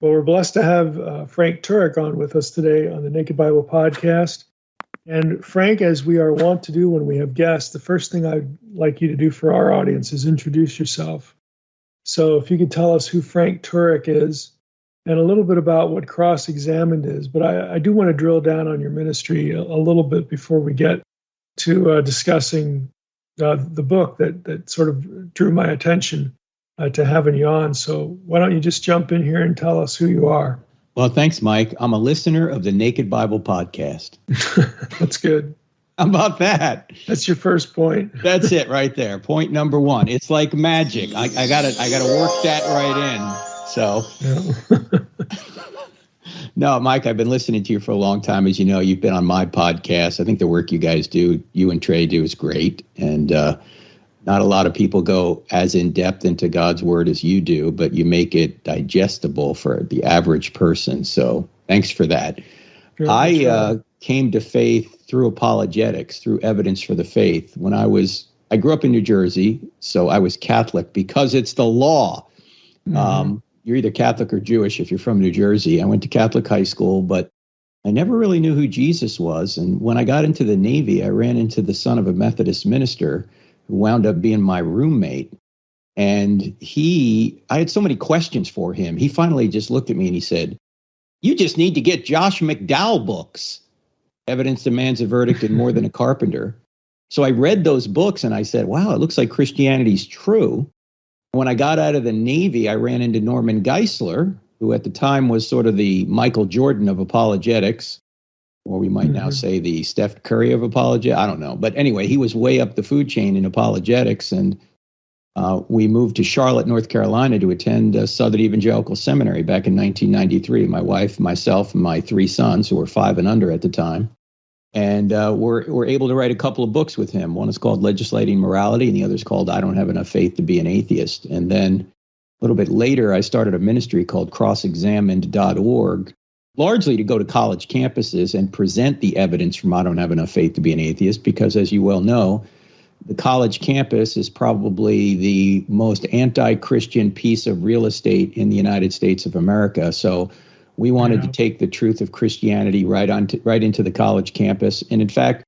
Well, we're blessed to have Frank Turek on with us today on the Naked Bible podcast. And Frank, as we are wont to do when we have guests, the first thing I'd like you to do for our audience is introduce yourself. So if you could tell us who Frank Turek is and a little bit about what Cross-Examined is. But I do want to drill down on your ministry a little bit before we get to discussing the book that sort of drew my attention to having you on. So why don't you just jump in here and tell us who you are? Well, thanks, Mike. I'm a listener of the Naked Bible podcast. That's good. How about that? That's your first point. That's it right there. Point number one. It's like magic. I gotta work that right in. So no, Mike, I've been listening to you for a long time. As you know, you've been on my podcast. I think the work you guys do, you and Trey do, is great. And not a lot of people go as in depth into God's word as you do, but you make it digestible for the average person. So thanks for that. Sure, I came to faith through apologetics, through evidence for the faith. I grew up in New Jersey, so I was Catholic because it's the law. Mm-hmm. You're either Catholic or Jewish if you're from New Jersey. I went to Catholic high school, but I never really knew who Jesus was. And when I got into the Navy, I ran into the son of a Methodist minister who wound up being my roommate. And I had so many questions for him. He finally just looked at me and he said, "You just need to get Josh McDowell books. Evidence Demands a Verdict and More Than a Carpenter." So I read those books and I said, wow, it looks like Christianity's true. When I got out of the Navy, I ran into Norman Geisler, who at the time was sort of the Michael Jordan of apologetics, or we might now say the Steph Curry of apologetics. I don't know. But anyway, he was way up the food chain in apologetics. And we moved to Charlotte, North Carolina to attend Southern Evangelical Seminary back in 1993. My wife, myself, and my three sons, who were 5 and under at the time. And we're able to write a couple of books with him. One is called Legislating Morality, and the other is called I Don't Have Enough Faith to Be an Atheist. And then a little bit later, I started a ministry called crossexamined.org, largely to go to college campuses and present the evidence from I Don't Have Enough Faith to Be an Atheist, because as you well know, the college campus is probably the most anti-Christian piece of real estate in the United States of America. So we wanted to take the truth of Christianity right into the college campus. And in fact,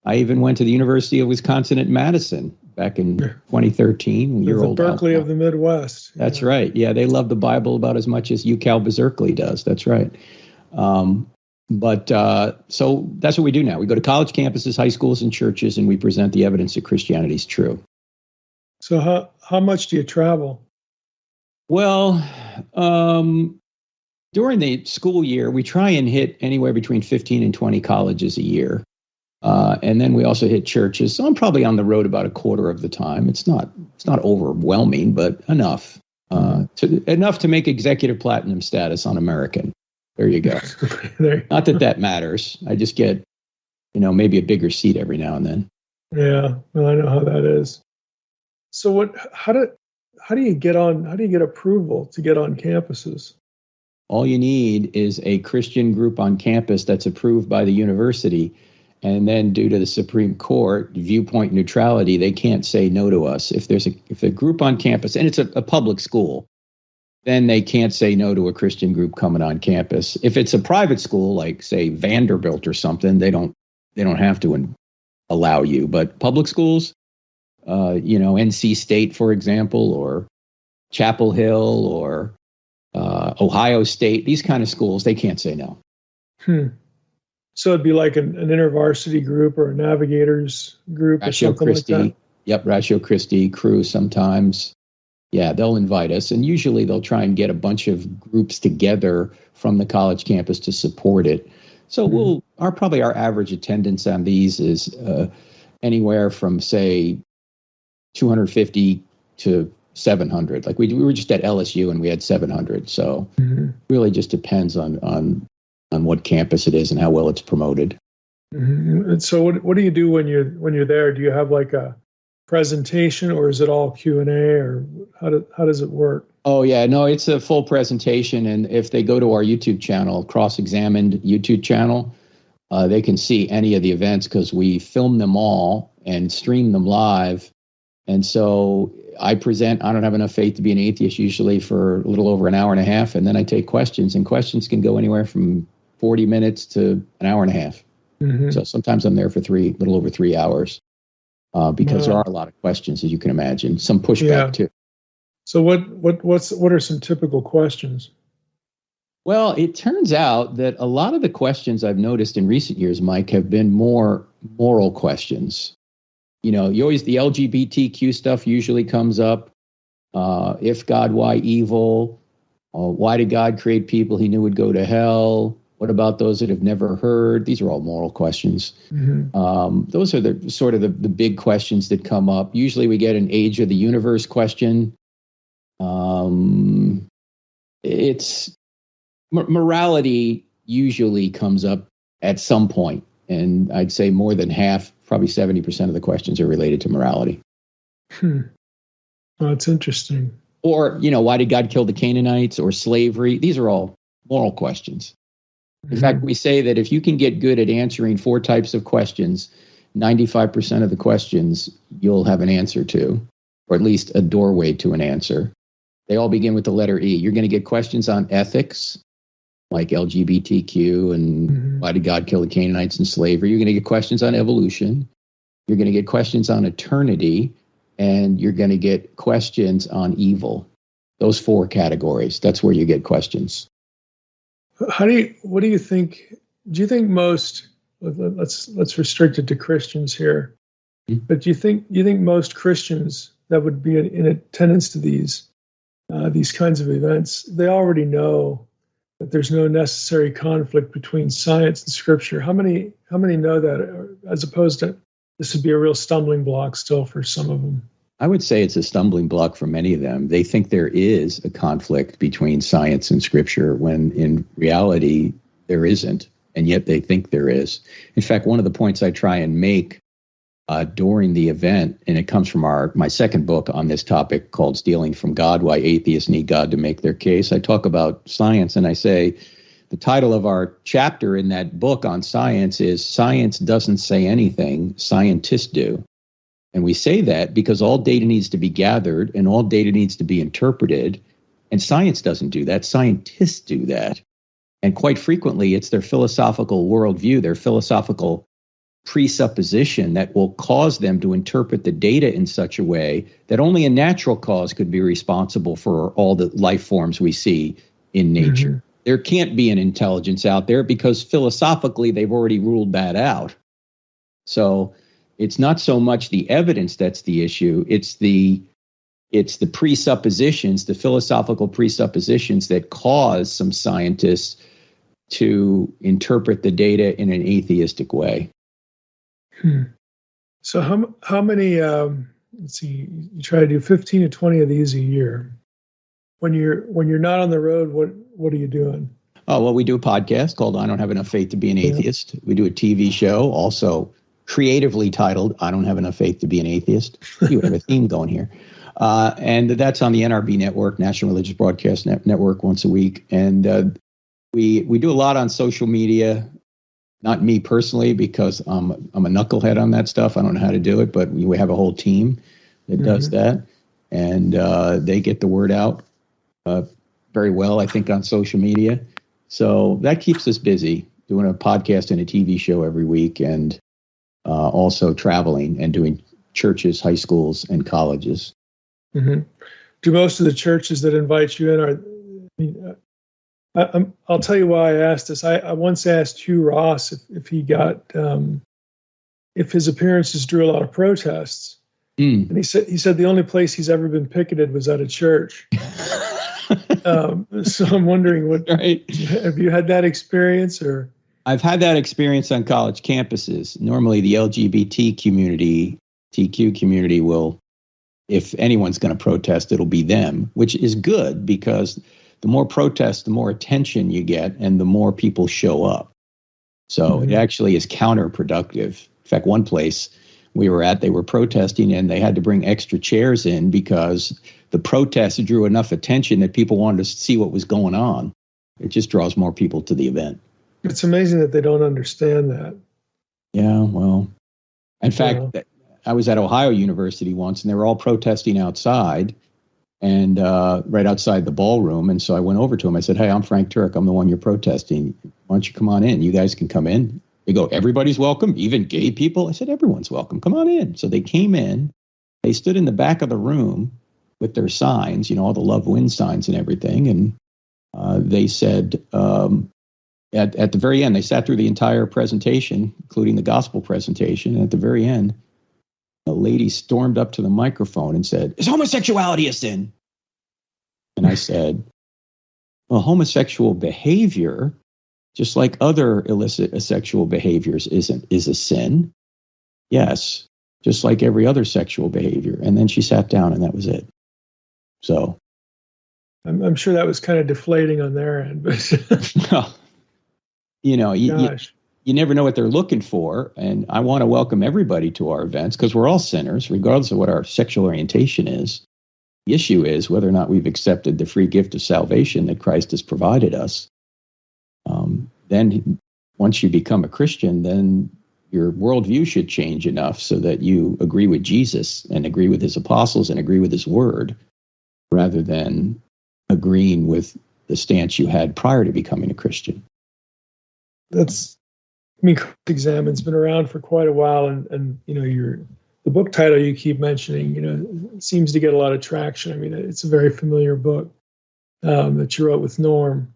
I even went to the University of Wisconsin at Madison back in 2013. The Berkeley of the Midwest. That's right. Yeah, they love the Bible about as much as UCal Berkeley does. That's right. So that's what we do now. We go to college campuses, high schools, and churches, and we present the evidence that Christianity is true. So how much do you travel? Well, during the school year, we try and hit anywhere between 15 and 20 colleges a year. And then we also hit churches. So I'm probably on the road about a quarter of the time. It's not overwhelming, but enough to make executive platinum status on American. There you go. Not that matters. I just get, maybe a bigger seat every now and then. Yeah, well, I know how that is. So how do you get approval to get on campuses? All you need is a Christian group on campus that's approved by the university. And then due to the Supreme Court viewpoint neutrality, they can't say no to us. If there's a group on campus, and it's a public school, then they can't say no to a Christian group coming on campus. If it's a private school, like say Vanderbilt or something, they don't have to allow you. But public schools, NC State, for example, or Chapel Hill, or Ohio State, these kind of schools, they can't say no. So it'd be like an intervarsity group or a navigators group or something Christi, like that? Yep, Ratio Christi, Crew sometimes. Yeah, they'll invite us. And usually they'll try and get a bunch of groups together from the college campus to support it. So our average attendance on these is anywhere from, say, 250 to 700. Like we were just at LSU and we had 700. So really just depends on what campus it is and how well it's promoted. And so what do you do when you're there? Do you have like a presentation, or is it all Q&A, or how does it work? Oh yeah, no, it's a full presentation. And if they go to our YouTube channel, Cross-Examined YouTube channel, they can see any of the events because we film them all and stream them live. And so I present, I don't have enough faith to be an atheist, usually for a little over an hour and a half. And then I take questions, and questions can go anywhere from 40 minutes to an hour and a half. Mm-hmm. So sometimes I'm there for little over 3 hours because there are a lot of questions, as you can imagine, some pushback too. So what are some typical questions? Well, it turns out that a lot of the questions I've noticed in recent years, Mike, have been more moral questions. The LGBTQ stuff usually comes up. If God, why evil? Why did God create people he knew would go to hell? What about those that have never heard? These are all moral questions. Mm-hmm. Those are the big questions that come up. Usually we get an age of the universe question. It's morality usually comes up at some point, and I'd say more than half, probably 70% of the questions are related to morality. Well, that's interesting. Or, why did God kill the Canaanites, or slavery? These are all moral questions. In fact, we say that if you can get good at answering 4 types of questions, 95% of the questions you'll have an answer to, or at least a doorway to an answer. They all begin with the letter E. You're going to get questions on ethics, like LGBTQ and why did God kill the Canaanites and slavery. You're going to get questions on evolution. You're going to get questions on eternity, and you're going to get questions on evil. Those 4 categories. That's where you get questions. What do you think? Do you think most? Let's restrict it to Christians here. Mm-hmm. But do you think most Christians that would be in attendance to these kinds of events, they already know that there's no necessary conflict between science and Scripture? How many know that, as opposed to this would be a real stumbling block still for some of them? I would say it's a stumbling block for many of them. They think there is a conflict between science and Scripture when in reality there isn't, and yet they think there is. In fact, one of the points I try and make during the event, and it comes from my second book on this topic called Stealing from God, Why Atheists Need God to Make Their Case. I talk about science, and I say the title of our chapter in that book on science is Science Doesn't Say Anything, Scientists Do. And we say that because all data needs to be gathered and all data needs to be interpreted, and science doesn't do that. Scientists do that. And quite frequently, it's their philosophical worldview, their philosophical presupposition that will cause them to interpret the data in such a way that only a natural cause could be responsible for all the life forms we see in nature. Mm-hmm. There can't be an intelligence out there because philosophically they've already ruled that out. So it's not so much the evidence that's the issue, it's the presuppositions, the philosophical presuppositions that cause some scientists to interpret the data in an atheistic way. So how many, let's see, you try to do 15 to 20 of these a year. When you're not on the road, what are you doing? Oh, well, we do a podcast called I Don't Have Enough Faith to Be an Atheist. We do a TV show also creatively titled I Don't Have Enough Faith to Be an Atheist. We have a theme going here. And that's on the NRB network, National Religious Broadcast Network, once a week. And we do a lot on social media. Not me personally, because I'm a knucklehead on that stuff. I don't know how to do it, but we have a whole team that does that. And they get the word out very well, I think, on social media. So that keeps us busy, doing a podcast and a TV show every week, and also traveling and doing churches, high schools, and colleges. Mm-hmm. Do most of the churches that invite you in I'll tell you why I asked this. I once asked Hugh Ross if he got if his appearances drew a lot of protests, and he said the only place he's ever been picketed was at a church. So I'm wondering, have you had that experience? Or I've had that experience on college campuses. Normally, the LGBT community, TQ community, will, if anyone's going to protest, it'll be them, which is good because the more protests, the more attention you get, and the more people show up. So it actually is counterproductive. In fact, one place we were at, they were protesting, and they had to bring extra chairs in because the protests drew enough attention that people wanted to see what was going on. It just draws more people to the event. It's amazing that they don't understand that. Yeah, well, in fact, I was at Ohio University once, and they were all protesting outside, and right outside the ballroom. And so I went over to him. I said, "Hey, I'm Frank Turek. I'm the one you're protesting. Why don't you come on in? You guys can come in." They go, "Everybody's welcome, even gay people?" I said, "Everyone's welcome. Come on in." So they came in. They stood in the back of the room with their signs, all the Love Wins signs and everything. And they said, at the very end, they sat through the entire presentation, including the gospel presentation. And at the very end, a lady stormed up to the microphone and said, "Is homosexuality a sin?" And I said, "Well, homosexual behavior, just like other illicit sexual behaviors, is a sin. Yes, just like every other sexual behavior." And then she sat down, and that was it. So I'm sure that was kind of deflating on their end, but you never know what they're looking for. And I want to welcome everybody to our events because we're all sinners, regardless of what our sexual orientation is. The issue is whether or not we've accepted the free gift of salvation that Christ has provided us. Then once you become a Christian, then your worldview should change enough so that you agree with Jesus and agree with his apostles and agree with his word, rather than agreeing with the stance you had prior to becoming a Christian. Cross-examin's been around for quite a while, and the book title you keep mentioning, seems to get a lot of traction. I mean, it's a very familiar book that you wrote with Norm.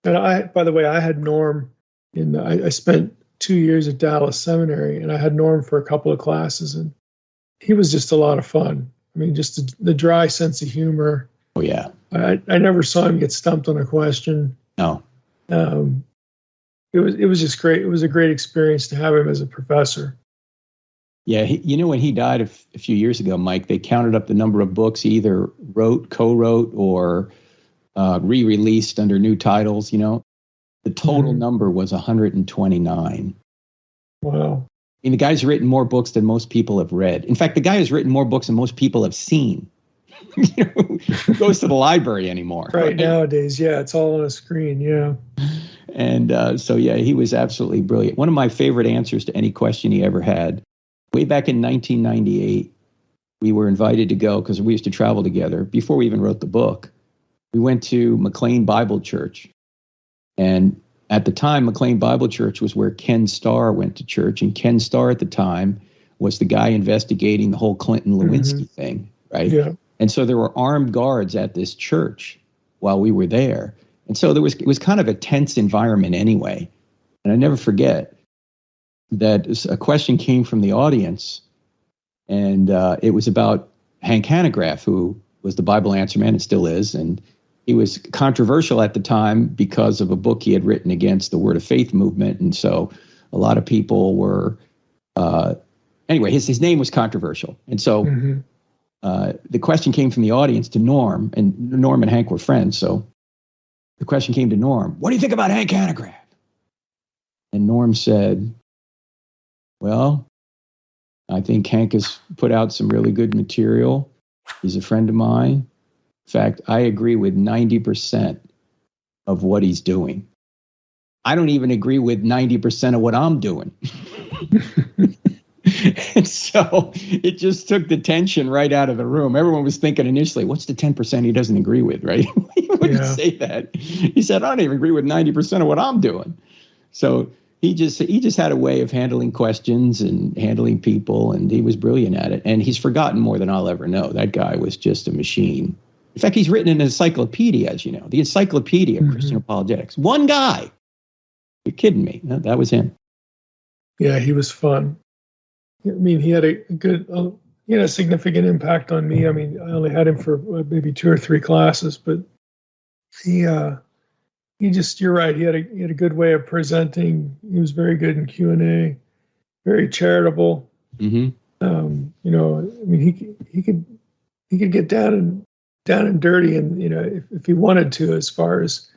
And by the way, I had Norm I spent 2 years at Dallas Seminary, and I had Norm for a couple of classes, and he was just a lot of fun. I mean, just the dry sense of humor. Oh yeah. I never saw him get stumped on a question. No. It was just great. It was a great experience to have him as a professor. Yeah, when he died a few years ago, Mike, they counted up the number of books he either wrote, co-wrote, or re-released under new titles. The total number was 129. Wow. I mean, the guy's written more books than most people have read. In fact, the guy has written more books than most people have seen. Who goes to the library anymore? Right nowadays, yeah, it's all on a screen, yeah. And so, yeah, he was absolutely brilliant. One of my favorite answers to any question he ever had, way back in 1998, we were invited to go, because we used to travel together, before we even wrote the book. We went to McLean Bible Church. And at the time, McLean Bible Church was where Ken Starr went to church. And Ken Starr at the time was the guy investigating the whole Clinton-Lewinsky thing, right? Yeah. And so there were armed guards at this church while we were there. And so it was kind of a tense environment anyway. And I never forget that a question came from the audience, and it was about Hank Hanegraaff, who was the Bible Answer Man and still is. And he was controversial at the time because of a book he had written against the Word of Faith movement. And so a lot of people were, anyway, his name was controversial. And so the question came from the audience to Norm, and Norm and Hank were friends. So the question came to Norm, "What do you think about Hank Hanegraaff?" And Norm said, "Well, I think Hank has put out some really good material. He's a friend of mine. In fact, I agree with 90% of what he's doing. I don't even agree with 90% of what I'm doing." And so it just took the tension right out of the room. Everyone was thinking initially, what's the 10% he doesn't agree with, right? He wouldn't say that. He said, "I don't even agree with 90% of what I'm doing." So he just had a way of handling questions and handling people, and he was brilliant at it. And he's forgotten more than I'll ever know. That guy was just a machine. In fact, he's written an encyclopedia, as you know, the Encyclopedia of Christian Apologetics. One guy. You're kidding me. No, that was him. Yeah, he was fun. I mean, he had a good, significant impact on me. I mean, I only had him for maybe 2 or 3 classes, but he just, you're right. He had a good way of presenting. He was very good in Q&A, very charitable. Mm-hmm. I mean, he could get down and dirty, and if he wanted to. As far as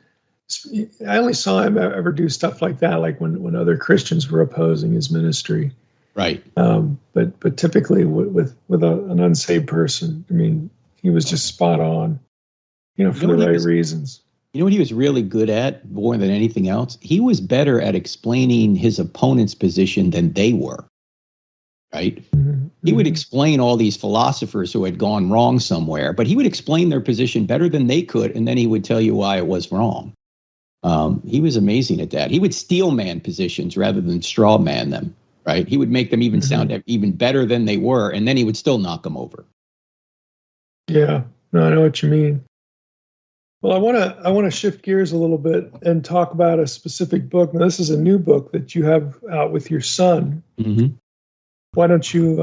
I only saw him ever do stuff like that, like when other Christians were opposing his ministry. Right. But typically with an unsaved person, I mean, he was just spot on, for the right reasons. You know what he was really good at more than anything else? He was better at explaining his opponent's position than they were. Right. Mm-hmm. He would explain all these philosophers who had gone wrong somewhere, but he would explain their position better than they could, and then he would tell you why it was wrong. He was amazing at that. He would steel man positions rather than straw man them, right? He would make them even sound even better than they were, and then he would still knock them over. Yeah, no, I know what you mean. Well, I want to shift gears a little bit and talk about a specific book. Now, this is a new book that you have out with your son. Mm-hmm. Why don't you?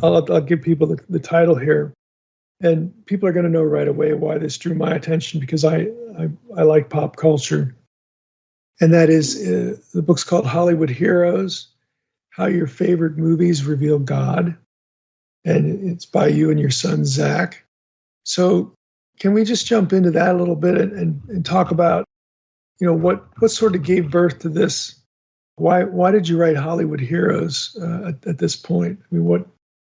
I'll give people the title here, and people are going to know right away why this drew my attention, because I like pop culture, and that is the book's called Hollywood Heroes: How Your Favorite Movies Reveal God, and it's by you and your son Zach. So, can we just jump into that a little bit and talk about, what sort of gave birth to this? Why did you write Hollywood Heroes at this point? I mean,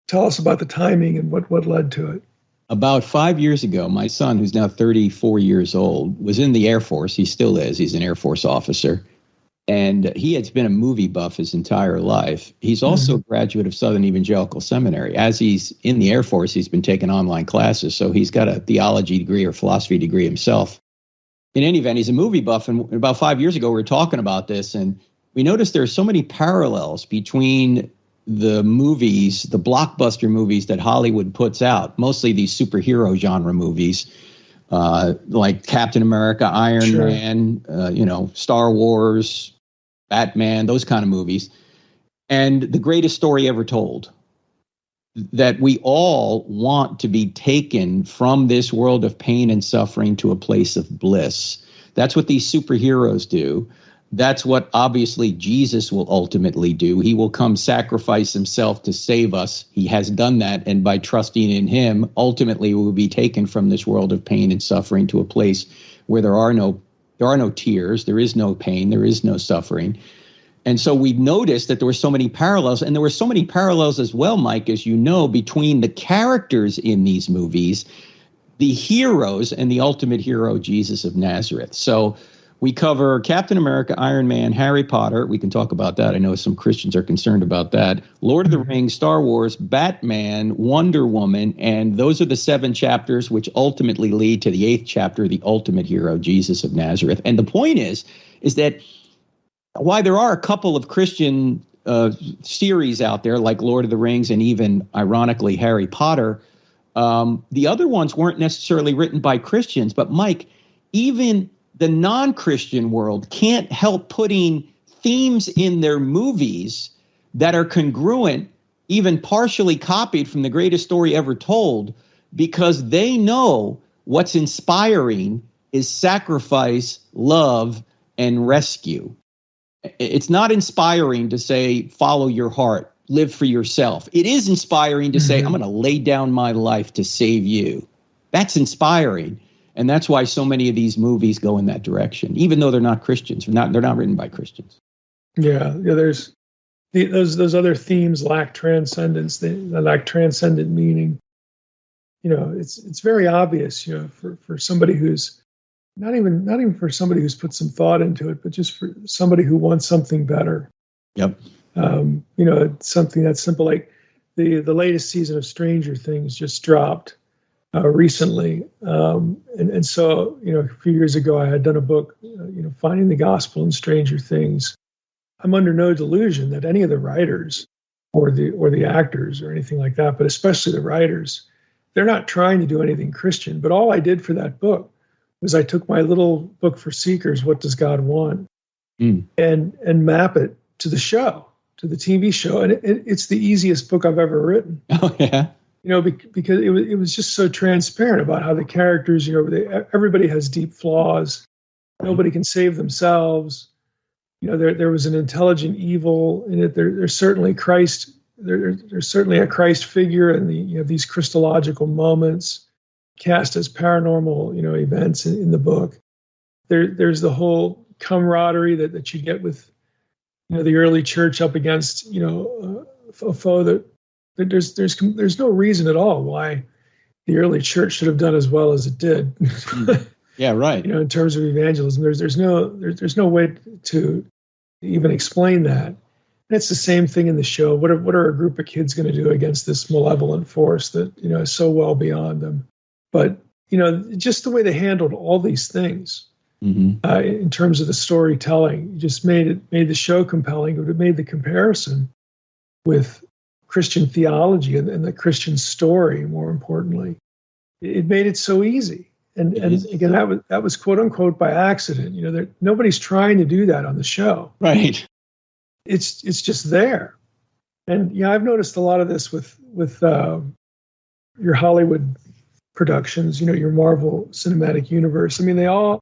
tell us about the timing and what led to it. About 5 years ago, my son, who's now 34 years old, was in the Air Force. He still is. He's an Air Force officer. And he has been a movie buff his entire life. He's also a graduate of Southern Evangelical Seminary. As he's in the Air Force, he's been taking online classes. So he's got a theology degree or philosophy degree himself. In any event, he's a movie buff. And about 5 years ago, we were talking about this, and we noticed there are so many parallels between the movies, the blockbuster movies that Hollywood puts out, mostly these superhero genre movies, like Captain America, Iron Man, Star Wars, Batman, those kind of movies, and The Greatest Story Ever Told, that we all want to be taken from this world of pain and suffering to a place of bliss. That's what these superheroes do. That's what obviously Jesus will ultimately do. He will come sacrifice himself to save us. He has done that. And by trusting in him, ultimately we will be taken from this world of pain and suffering to a place where there are no tears, there is no pain, there is no suffering. And so we've noticed that there were so many parallels, and there were so many parallels as well, Mike, as you know, between the characters in these movies, the heroes, and the ultimate hero, Jesus of Nazareth. So we cover Captain America, Iron Man, Harry Potter. We can talk about that. I know some Christians are concerned about that. Lord of the Rings, Star Wars, Batman, Wonder Woman, and those are the 7 chapters which ultimately lead to the 8th chapter, the ultimate hero, Jesus of Nazareth. And the point is that while there are a couple of Christian series out there like Lord of the Rings and even, ironically, Harry Potter, the other ones weren't necessarily written by Christians. But, Mike, even the non-Christian world can't help putting themes in their movies that are congruent, even partially copied from The Greatest Story Ever Told, because they know what's inspiring is sacrifice, love, and rescue. It's not inspiring to say, follow your heart, live for yourself. It is inspiring to say, I'm going to lay down my life to save you. That's inspiring. And that's why so many of these movies go in that direction, even though they're not Christians. They're not written by Christians. Yeah. There's those other themes lack transcendence. They lack transcendent meaning. It's very obvious. For somebody who's not even for somebody who's put some thought into it, but just for somebody who wants something better. Yep. Something that's simple. Like the latest season of Stranger Things just dropped recently. And so, a few years ago, I had done a book, Finding the Gospel in Stranger Things. I'm under no delusion that any of the writers or the actors or anything like that, but especially the writers, they're not trying to do anything Christian. But all I did for that book was I took my little book for seekers, What Does God Want? And map it to the show, to the TV show. And it's the easiest book I've ever written. Oh, yeah. Because it was just so transparent about how the characters, everybody has deep flaws. Nobody can save themselves. There was an intelligent evil in it. There's certainly Christ. There's certainly a Christ figure, and these Christological moments cast as paranormal, events in the book. There's the whole camaraderie that you get with, the early church up against, a foe that. There's no reason at all why the early church should have done as well as it did. Yeah, right. In terms of evangelism, there's no way to even explain that. And it's the same thing in the show. What are a group of kids going to do against this malevolent force that, is so well beyond them? But, just the way they handled all these things in terms of the storytelling, just made the show compelling. It made the comparison with Christian theology and the Christian story, more importantly. It made it so easy. And again, that was quote unquote by accident. Nobody's trying to do that on the show. Right. It's just there. And I've noticed a lot of this with your Hollywood productions, your Marvel Cinematic Universe. I mean, they all,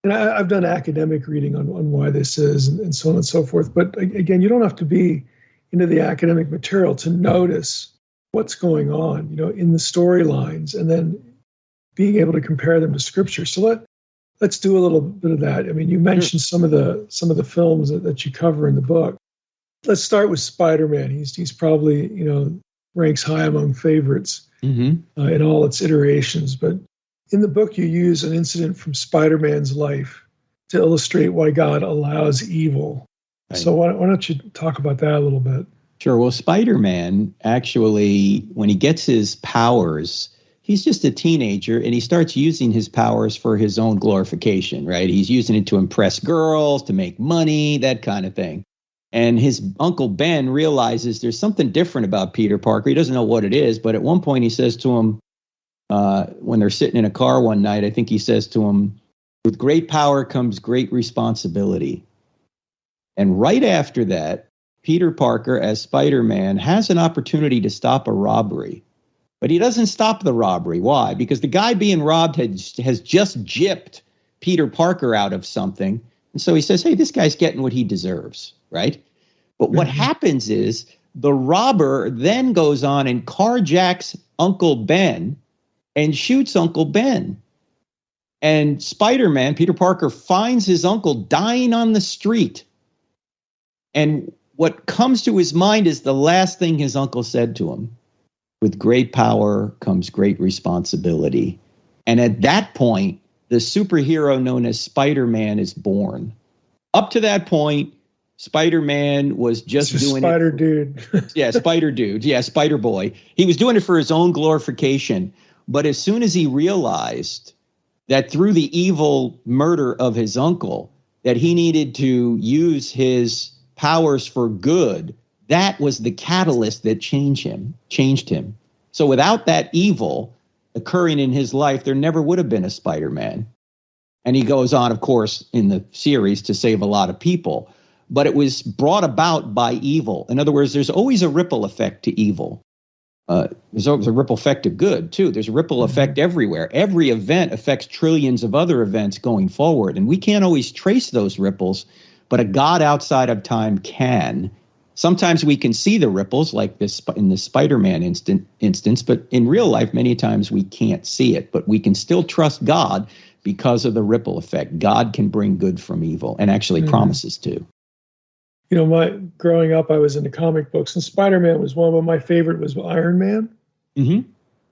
and I've done academic reading on why this is and so on and so forth. But again, you don't have to be into the academic material to notice what's going on, in the storylines, and then being able to compare them to Scripture. So let's do a little bit of that. I mean, you mentioned some of the films that you cover in the book. Let's start with Spider-Man. He's probably ranks high among favorites in all its iterations. But in the book, you use an incident from Spider-Man's life to illustrate why God allows evil. Right. So why don't you talk about that a little bit? Sure. Well, Spider-Man actually, when he gets his powers, he's just a teenager and he starts using his powers for his own glorification, right? He's using it to impress girls, to make money, that kind of thing. And his Uncle Ben realizes there's something different about Peter Parker. He doesn't know what it is, but at one point he says to him, when they're sitting in a car one night, I think he says to him, with great power comes great responsibility. And right after that, Peter Parker, as Spider-Man, has an opportunity to stop a robbery. But he doesn't stop the robbery. Why? Because the guy being robbed has just gypped Peter Parker out of something. And so he says, hey, this guy's getting what he deserves, right? But what happens is the robber then goes on and carjacks Uncle Ben and shoots Uncle Ben. And Spider-Man, Peter Parker, finds his uncle dying on the street. And what comes to his mind is the last thing his uncle said to him. With great power comes great responsibility. And at that point, the superhero known as Spider-Man is born. Up to that point, Spider-Man was just doing Spider Dude. Yeah, Spider Dude. Yeah, Spider Boy. He was doing it for his own glorification. But as soon as he realized that through the evil murder of his uncle, that he needed to use his powers for good, that was the catalyst that changed him. So without that evil occurring in his life, there never would have been a Spider-Man. And he goes on, of course, in the series to save a lot of people. But it was brought about by evil. In other words, there's always a ripple effect to evil. There's always a ripple effect to good, too. There's a ripple effect everywhere. Every event affects trillions of other events going forward. And we can't always trace those ripples, but a God outside of time can. Sometimes we can see the ripples, like this in the Spider-Man instance, but in real life, many times we can't see it. But we can still trust God because of the ripple effect. God can bring good from evil, and actually promises to. Growing up, I was into comic books, and Spider-Man was one of them. My favorite was Iron Man.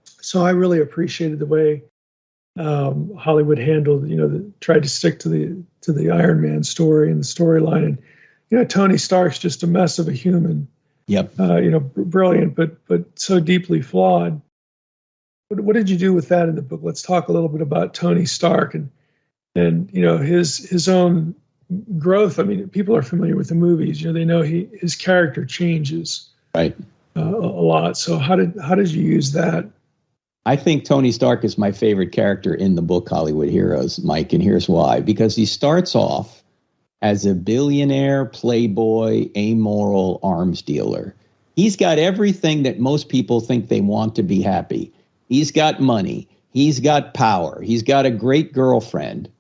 So I really appreciated the way Hollywood handled, tried to stick to the Iron Man story and the storyline. And Tony Stark's just a mess of a human. Yep. Brilliant, but so deeply flawed. What did you do with that in the book? Let's talk a little bit about Tony Stark and his own growth. I mean, people are familiar with the movies. They know his character changes right a lot. So how did you use that? I think Tony Stark is my favorite character in the book Hollywood Heroes, Mike, and here's why. Because he starts off as a billionaire, playboy, amoral arms dealer. He's got everything that most people think they want to be happy. He's got money. He's got power. He's got a great girlfriend,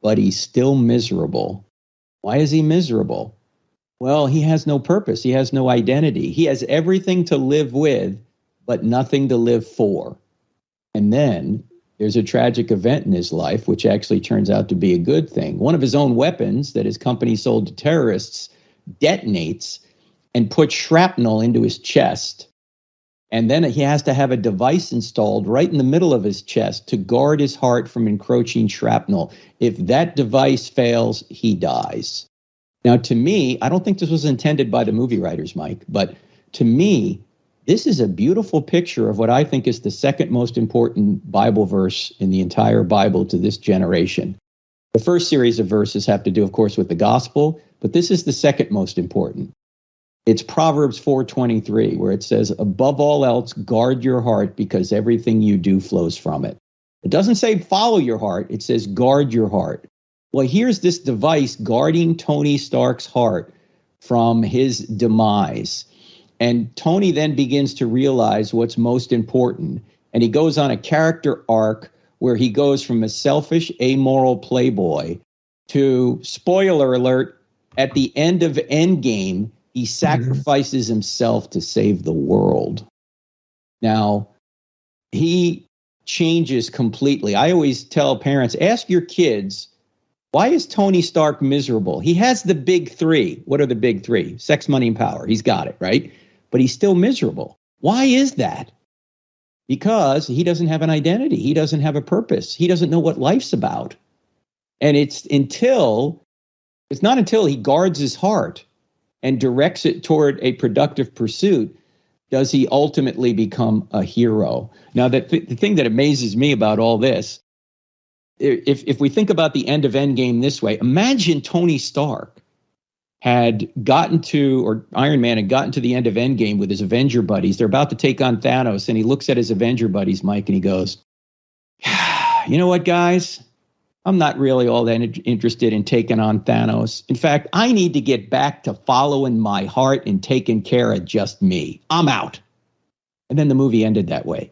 but he's still miserable. Why is he miserable? Well, he has no purpose. He has no identity. He has everything to live with, but nothing to live for. And then there's a tragic event in his life, which actually turns out to be a good thing. One of his own weapons that his company sold to terrorists detonates and puts shrapnel into his chest. And then he has to have a device installed right in the middle of his chest to guard his heart from encroaching shrapnel. If that device fails, he dies. Now, to me, I don't think this was intended by the movie writers, Mike, but to me, this is a beautiful picture of what I think is the second most important Bible verse in the entire Bible to this generation. The first series of verses have to do, of course, with the gospel, but this is the second most important. It's Proverbs 4:23, where it says, above all else, guard your heart because everything you do flows from it. It doesn't say follow your heart. It says guard your heart. Well, here's this device guarding Tony Stark's heart from his demise. And Tony then begins to realize what's most important. And he goes on a character arc where he goes from a selfish, amoral playboy to, spoiler alert, at the end of Endgame, he sacrifices himself to save the world. Now, he changes completely. I always tell parents, ask your kids, why is Tony Stark miserable? He has the big three. What are the big three? Sex, money, and power. He's got it, right? But he's still miserable. Why is that? Because he doesn't have an identity. He doesn't have a purpose. He doesn't know what life's about. And it's not until he guards his heart and directs it toward a productive pursuit does he ultimately become a hero. Now, the thing that amazes me about all this, if we think about the end of Endgame this way, imagine Tony Stark had gotten to, or Iron Man had gotten to the end of Endgame with his Avenger buddies. They're about to take on Thanos, and he looks at his Avenger buddies, Mike, and he goes, you know what, guys? I'm not really all that interested in taking on Thanos. In fact, I need to get back to following my heart and taking care of just me. I'm out. And then the movie ended that way.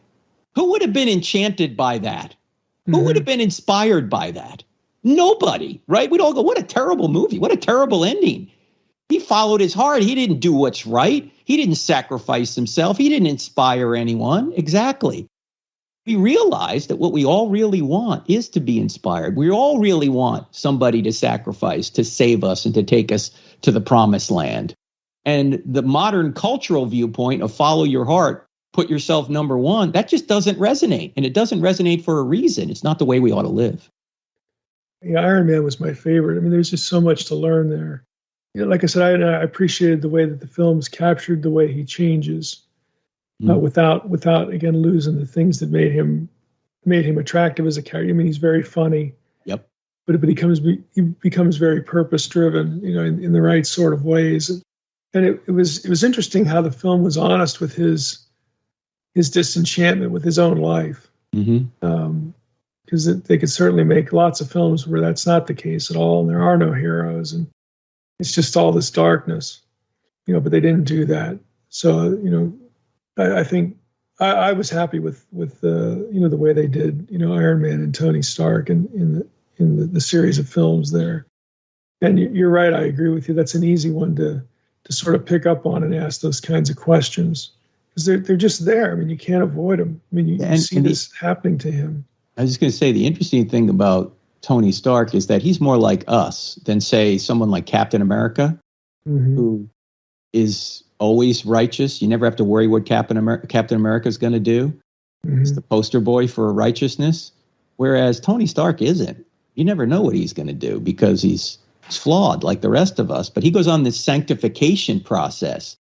Who would have been enchanted by that? Who would have been inspired by that? Nobody, right? We'd all go, what a terrible movie. What a terrible ending. He followed his heart. He didn't do what's right. He didn't sacrifice himself. He didn't inspire anyone. Exactly. We realized that what we all really want is to be inspired. We all really want somebody to sacrifice, to save us, and to take us to the promised land. And the modern cultural viewpoint of follow your heart, put yourself number one, that just doesn't resonate. And it doesn't resonate for a reason. It's not the way we ought to live. Yeah, Iron Man was my favorite. I mean, there's just so much to learn there. You know, like I said, I appreciated the way that the film's captured the way he changes, without again losing the things that made him attractive as a character. I mean, he's very funny. Yep. But he becomes very purpose driven, you know, in the right sort of ways. And it was interesting how the film was honest with his disenchantment with his own life. Because they could certainly make lots of films where that's not the case at all, and there are no heroes, and it's just all this darkness, you know. But they didn't do that, so you know, I think I was happy with you know, the way they did, you know, Iron Man and Tony Stark in the series of films there. And you're right, I agree with you. That's an easy one to sort of pick up on and ask those kinds of questions because they're just there. I mean, you can't avoid them. I mean, you see this happening to him. I was just going to say, the interesting thing about Tony Stark is that he's more like us than, say, someone like Captain America, who is always righteous. You never have to worry what Captain America is going to do. He's the poster boy for righteousness, whereas Tony Stark isn't. You never know what he's going to do because he's flawed like the rest of us. But he goes on this sanctification process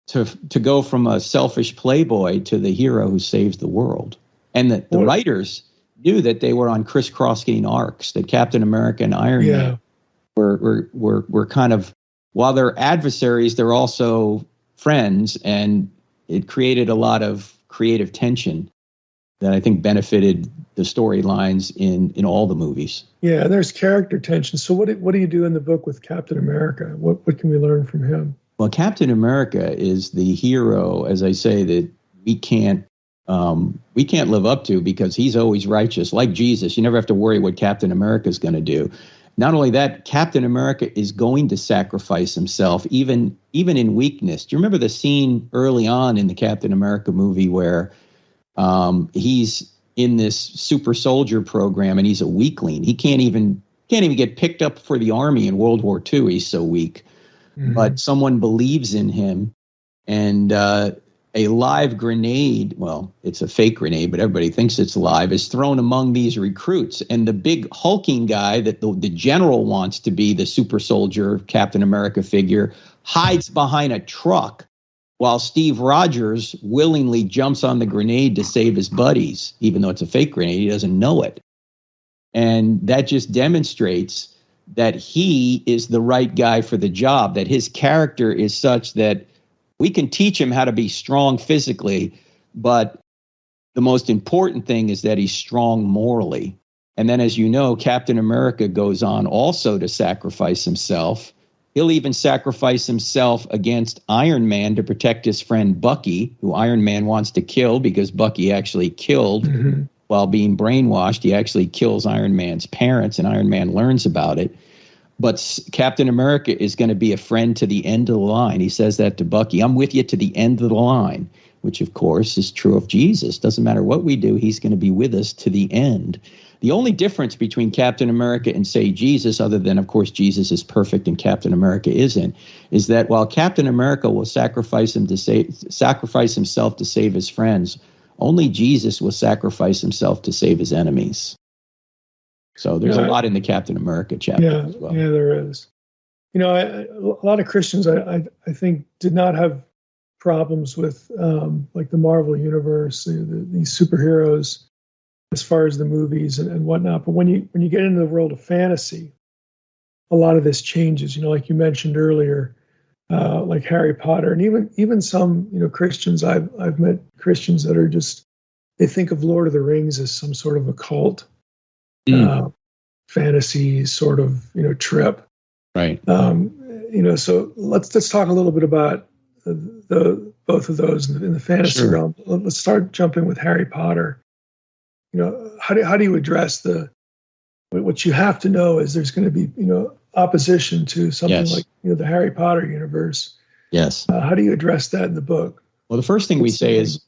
to go from a selfish playboy to the hero who saves the world. And the writers knew that they were on crisscrossing arcs, that Captain America and Iron Man were kind of, while they're adversaries, they're also friends. And it created a lot of creative tension that I think benefited the storylines in all the movies. Yeah, there's character tension. So what do you do in the book with Captain America? What can we learn from him? Well, Captain America is the hero, as I say, that we can't live up to because he's always righteous, like Jesus. You never have to worry what Captain America is going to do. Not only that, Captain America is going to sacrifice himself, even in weakness. Do you remember the scene early on in the Captain America movie where he's in this super soldier program and he's a weakling? He can't even get picked up for the army in World War II. He's so weak. But someone believes in him, and a live grenade, well, it's a fake grenade, but everybody thinks it's live, is thrown among these recruits. And the big hulking guy that the general wants to be the super soldier, Captain America figure, hides behind a truck while Steve Rogers willingly jumps on the grenade to save his buddies, even though it's a fake grenade. He doesn't know it. And that just demonstrates that he is the right guy for the job, that his character is such that we can teach him how to be strong physically, but the most important thing is that he's strong morally. And then, as you know, Captain America goes on also to sacrifice himself. He'll even sacrifice himself against Iron Man to protect his friend Bucky, who Iron Man wants to kill because Bucky actually killed while being brainwashed. He actually kills Iron Man's parents, and Iron Man learns about it. But Captain America is going to be a friend to the end of the line. He says that to Bucky. I'm with you to the end of the line, which, of course, is true of Jesus. Doesn't matter what we do, he's going to be with us to the end. The only difference between Captain America and, say, Jesus, other than, of course, Jesus is perfect and Captain America isn't, is that while Captain America will sacrifice himself to save his friends, only Jesus will sacrifice himself to save his enemies. So there's a lot in the Captain America chapter as well. Yeah, there is. A lot of Christians, I think, did not have problems with like the Marvel universe, these superheroes, as far as the movies and whatnot. But when you get into the world of fantasy, a lot of this changes. Like you mentioned earlier, like Harry Potter, and even some Christians. I've met Christians that are just, they think of Lord of the Rings as some sort of a cult. Fantasy sort of trip, right? So let's talk a little bit about both of those in the fantasy realm. Let's start jumping with Harry Potter. How do you address what you have to know is there's going to be opposition to something like the Harry Potter universe. Yes. How do you address that in the book? Well, the first thing we say is,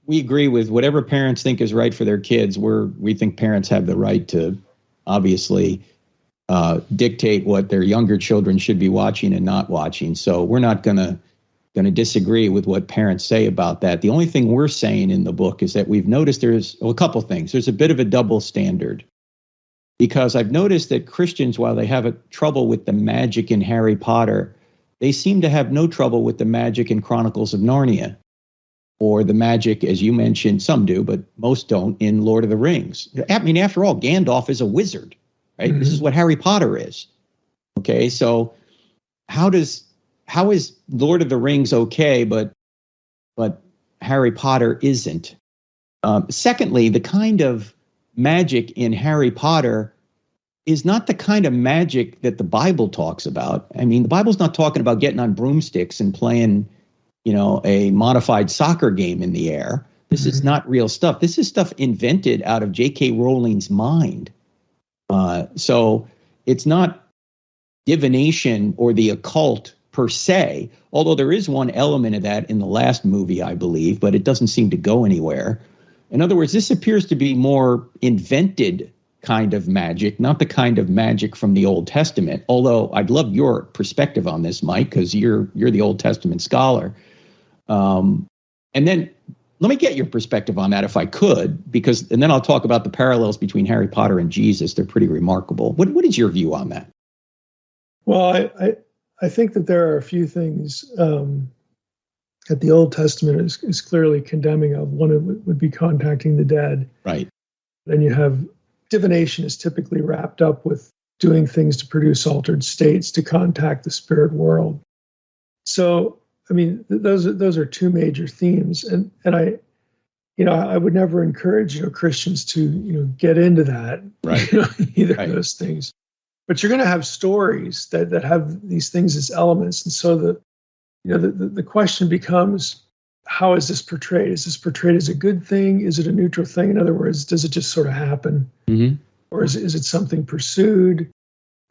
we agree with whatever parents think is right for their kids. We think parents have the right to obviously dictate what their younger children should be watching and not watching. So we're not going to disagree with what parents say about that. The only thing we're saying in the book is that we've noticed there's a couple things. There's a bit of a double standard, because I've noticed that Christians, while they have trouble with the magic in Harry Potter, they seem to have no trouble with the magic in Chronicles of Narnia. Or the magic, as you mentioned, some do, but most don't, in Lord of the Rings. I mean, after all, Gandalf is a wizard, right? Mm-hmm. This is what Harry Potter is. Okay, so how is Lord of the Rings okay, but Harry Potter isn't? Secondly, the kind of magic in Harry Potter is not the kind of magic that the Bible talks about. I mean, the Bible's not talking about getting on broomsticks and playing a modified soccer game in the air. This is not real stuff. This is stuff invented out of J.K. Rowling's mind. So it's not divination or the occult per se, although there is one element of that in the last movie, I believe, but it doesn't seem to go anywhere. In other words, this appears to be more invented kind of magic, not the kind of magic from the Old Testament, although I'd love your perspective on this, Mike, because you're the Old Testament scholar. And then let me get your perspective on that if I could, and then I'll talk about the parallels between Harry Potter and Jesus. They're pretty remarkable. What is your view on that? Well, I think that there are a few things that the Old Testament is clearly condemning of. One would be contacting the dead. Right. Then you have divination is typically wrapped up with doing things to produce altered states to contact the spirit world. So, I mean, those are two major themes, and I would never encourage Christians to get into that, right? Either of those things. But you're going to have stories that have these things as elements, and so the question becomes, how is this portrayed? Is this portrayed as a good thing? Is it a neutral thing? In other words, does it just sort of happen, or is it something pursued?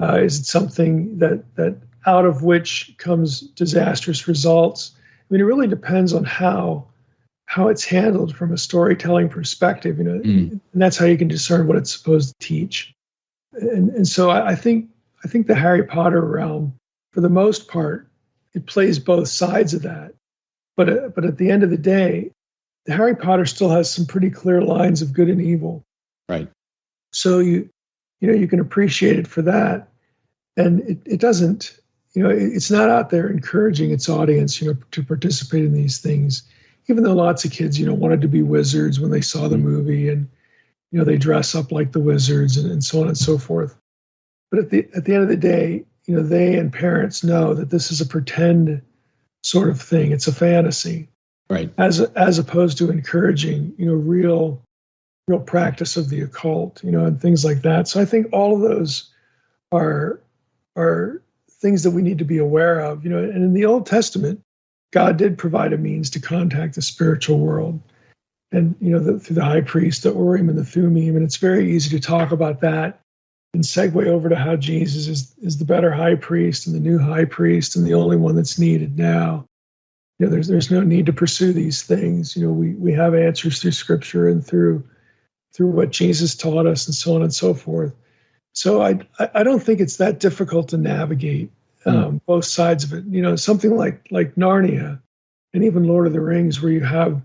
Is it something that out of which comes disastrous results? I mean, it really depends on how it's handled from a storytelling perspective, and that's how you can discern what it's supposed to teach. And so I think the Harry Potter realm, for the most part, it plays both sides of that. But at the end of the day, Harry Potter still has some pretty clear lines of good and evil. Right. So you can appreciate it for that, and it doesn't, it's not out there encouraging its audience, to participate in these things, even though lots of kids, wanted to be wizards when they saw the movie, and they dress up like the wizards and so on and so forth. But at the end of the day, they and parents know that this is a pretend sort of thing. It's a fantasy, right? As opposed to encouraging, real practice of the occult, and things like that. So I think all of those are things that we need to be aware of, and in the Old Testament, God did provide a means to contact the spiritual world, and through the high priest, the Urim and the Thummim, and it's very easy to talk about that and segue over to how Jesus is the better high priest and the new high priest and the only one that's needed now. There's no need to pursue these things. We have answers through Scripture and through what Jesus taught us and so on and so forth. So I don't think it's that difficult to navigate both sides of it. Something like Narnia and even Lord of the Rings, where you have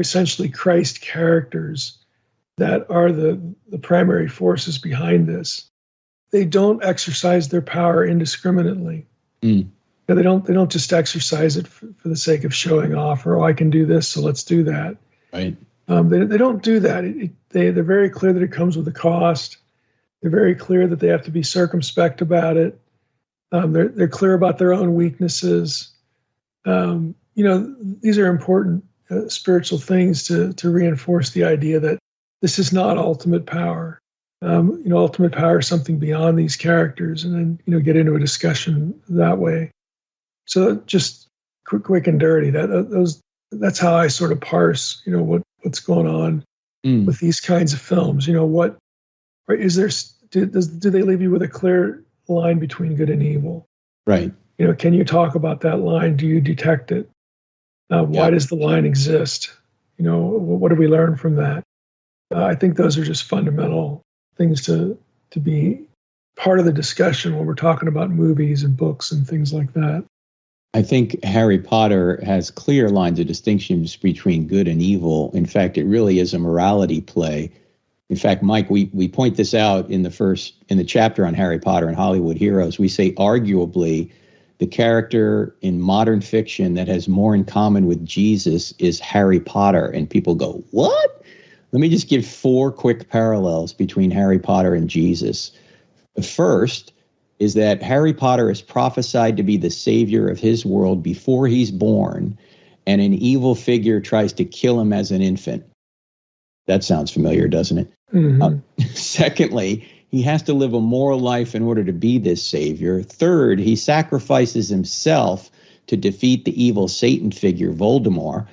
essentially Christ characters that are the primary forces behind this. They don't exercise their power indiscriminately. They don't just exercise it for the sake of showing off, or I can do this, so let's do that. Right. They don't do that. They're very clear that it comes with a cost. They're very clear that they have to be circumspect about it. They're clear about their own weaknesses. These are important spiritual things to reinforce the idea that this is not ultimate power. Ultimate power is something beyond these characters, and then get into a discussion that way. So just quick and dirty. That's how I sort of parse, what's going on with these kinds of films. Do they leave you with a clear line between good and evil? Right. Can you talk about that line? Do you detect it? Why does the line exist? What do we learn from that? I think those are just fundamental things to be part of the discussion when we're talking about movies and books and things like that. I think Harry Potter has clear lines of distinctions between good and evil. In fact, it really is a morality play. In fact, Mike, we point this out in the chapter on Harry Potter and Hollywood heroes. We say arguably the character in modern fiction that has more in common with Jesus is Harry Potter. And people go, what? Let me just give 4 quick parallels between Harry Potter and Jesus. The first is that Harry Potter is prophesied to be the savior of his world before he's born, and an evil figure tries to kill him as an infant. That sounds familiar, doesn't it? Mm-hmm. Secondly, he has to live a moral life in order to be this savior. Third, he sacrifices himself to defeat the evil Satan figure, Voldemort.